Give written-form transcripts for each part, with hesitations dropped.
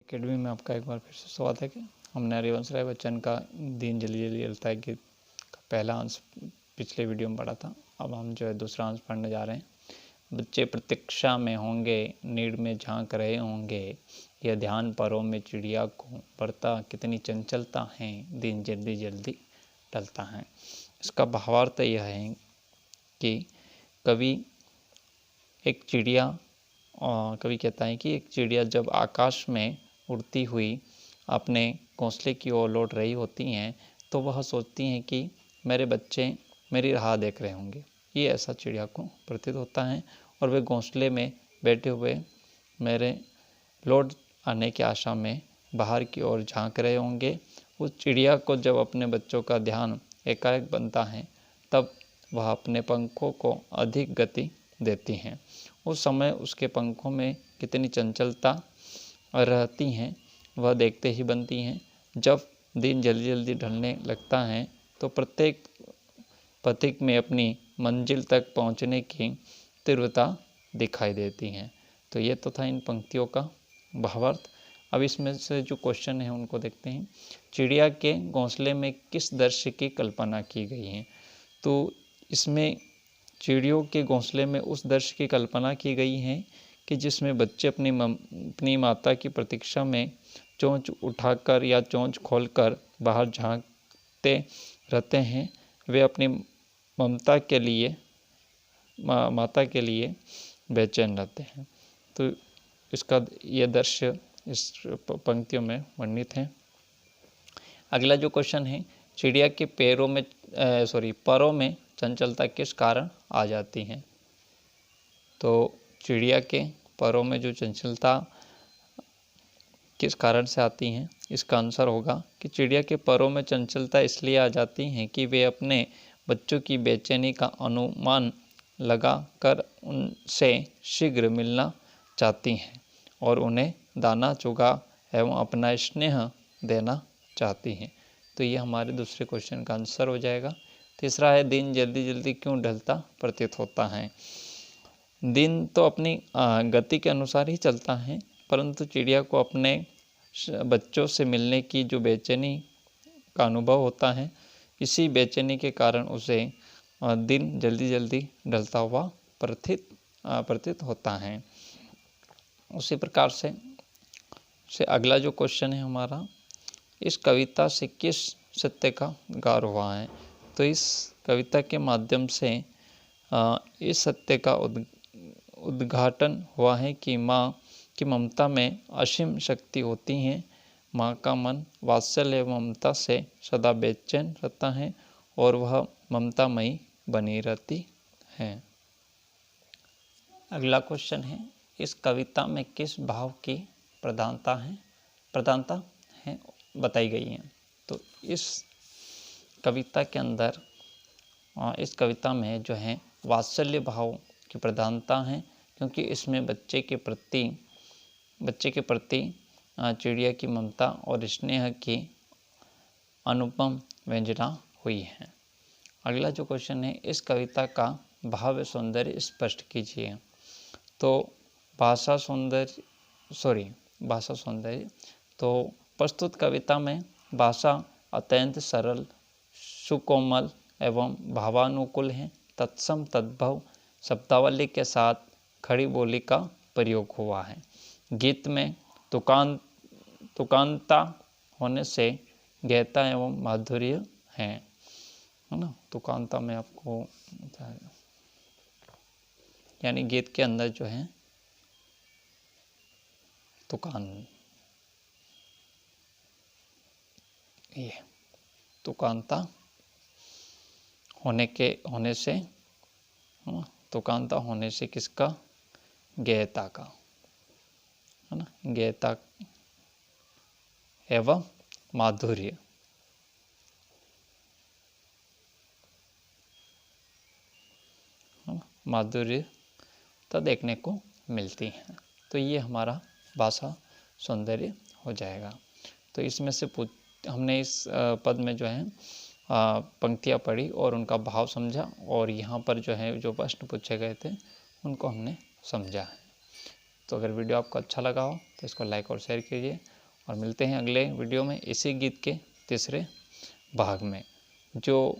Academy में आपका एक बार फिर से स्वागत है कि हमने हरिवंश राय बच्चन का दिन जल्दी जल्दी जलता है गीत का पहला अंश पिछले वीडियो में पढ़ा था। अब हम जो है दूसरा अंश पढ़ने जा रहे हैं। बच्चे प्रतीक्षा में होंगे, नीड़ में झांक रहे होंगे, यह ध्यान परों में चिड़िया को बढ़ता कितनी चंचलता है, दिन जल्दी जल्दी ढलता है। इसका भावार्थ यह है कि कवि कहता है कि एक चिड़िया जब आकाश में उड़ती हुई अपने घोंसले की ओर लौट रही होती हैं तो वह सोचती हैं कि मेरे बच्चे मेरी राह देख रहे होंगे। ये ऐसा चिड़िया को प्रतीत होता है और वे घोंसले में बैठे हुए मेरे लौट आने की आशा में बाहर की ओर झांक रहे होंगे। उस चिड़िया को जब अपने बच्चों का ध्यान एकाएक बनता है तब वह अपने पंखों को अधिक गति देती हैं। उस समय उसके पंखों में कितनी चंचलता रहती हैं वह देखते ही बनती हैं। जब दिन जल्दी जल्दी ढलने लगता है तो प्रत्येक पथिक में अपनी मंजिल तक पहुंचने की तीव्रता दिखाई देती हैं। तो ये तो था इन पंक्तियों का भावार्थ। अब इसमें से जो क्वेश्चन है उनको देखते हैं। चिड़िया के घोंसले में किस दृश्य की कल्पना की गई है? तो इसमें चिड़ियों के घोंसले में उस दृश्य की कल्पना की गई है कि जिसमें बच्चे अपनी माता की प्रतीक्षा में चोंच उठाकर या चोंच खोलकर बाहर झांकते रहते हैं। वे अपनी माता के लिए बेचैन रहते हैं। तो इसका ये दृश्य इस पंक्तियों में वर्णित है। अगला जो क्वेश्चन है, चिड़िया के परों में चंचलता किस कारण आ जाती है? तो चिड़िया के परों में जो चंचलता किस कारण से आती हैं? इसका आंसर होगा कि चिड़िया के परों में चंचलता इसलिए आ जाती हैं कि वे अपने बच्चों की बेचैनी का अनुमान लगाकर उनसे शीघ्र मिलना चाहती हैं और उन्हें दाना चुगा एवं अपना स्नेह देना चाहती हैं। तो ये हमारे दूसरे क्वेश्चन का आंसर हो जाएगा। तीसरा है, दिन जल्दी जल्दी क्यों ढलता प्रतीत होता है? दिन तो अपनी गति के अनुसार ही चलता है, परंतु चिड़िया को अपने बच्चों से मिलने की जो बेचैनी का अनुभव होता है, इसी बेचैनी के कारण उसे दिन जल्दी जल्दी ढलता हुआ प्रतीत होता है। उसी प्रकार से अगला जो क्वेश्चन है हमारा, इस कविता से किस सत्य का उद्गार हुआ है? तो इस कविता के माध्यम से इस सत्य का उद्घाटन हुआ है कि माँ की ममता में असीम शक्ति होती है। माँ का मन वात्सल्य एवं ममता से सदा बेचैन रहता है और वह ममतामयी बनी रहती है। अगला क्वेश्चन है, इस कविता में किस भाव की प्रधानता है बताई गई है? तो इस कविता के अंदर इस कविता में जो है वात्सल्य भाव की प्रधानता है, क्योंकि इसमें बच्चे के प्रति चिड़िया की ममता और स्नेह की अनुपम व्यंजना हुई है। अगला जो क्वेश्चन है, इस कविता का भाव सौंदर्य स्पष्ट कीजिए। तो भाषा सौंदर्य तो प्रस्तुत कविता में भाषा अत्यंत सरल, सुकोमल एवं भावानुकूल है। तत्सम तद्भव शब्दावली के साथ खड़ी बोली का प्रयोग हुआ है। गीत में तुकांता होने से गहता एवं माधुर्य है ना। तुकांता में आपको यानी गीत के अंदर जो है तुकांता होने से किसका? गहता का, है ना। गहता एवं माधुर्य, माधुर्यता देखने को मिलती है। तो ये हमारा भाषा सौंदर्य हो जाएगा। तो इसमें से हमने इस पद में जो है पंक्तियाँ पढ़ी और उनका भाव समझा, और यहाँ पर जो है जो प्रश्न पूछे गए थे उनको हमने समझा है। तो अगर वीडियो आपको अच्छा लगा हो तो इसको लाइक और शेयर कीजिए और मिलते हैं अगले वीडियो में इसी गीत के तीसरे भाग में, जो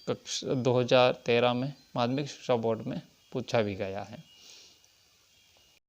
2013 में माध्यमिक शिक्षा बोर्ड में पूछा भी गया है।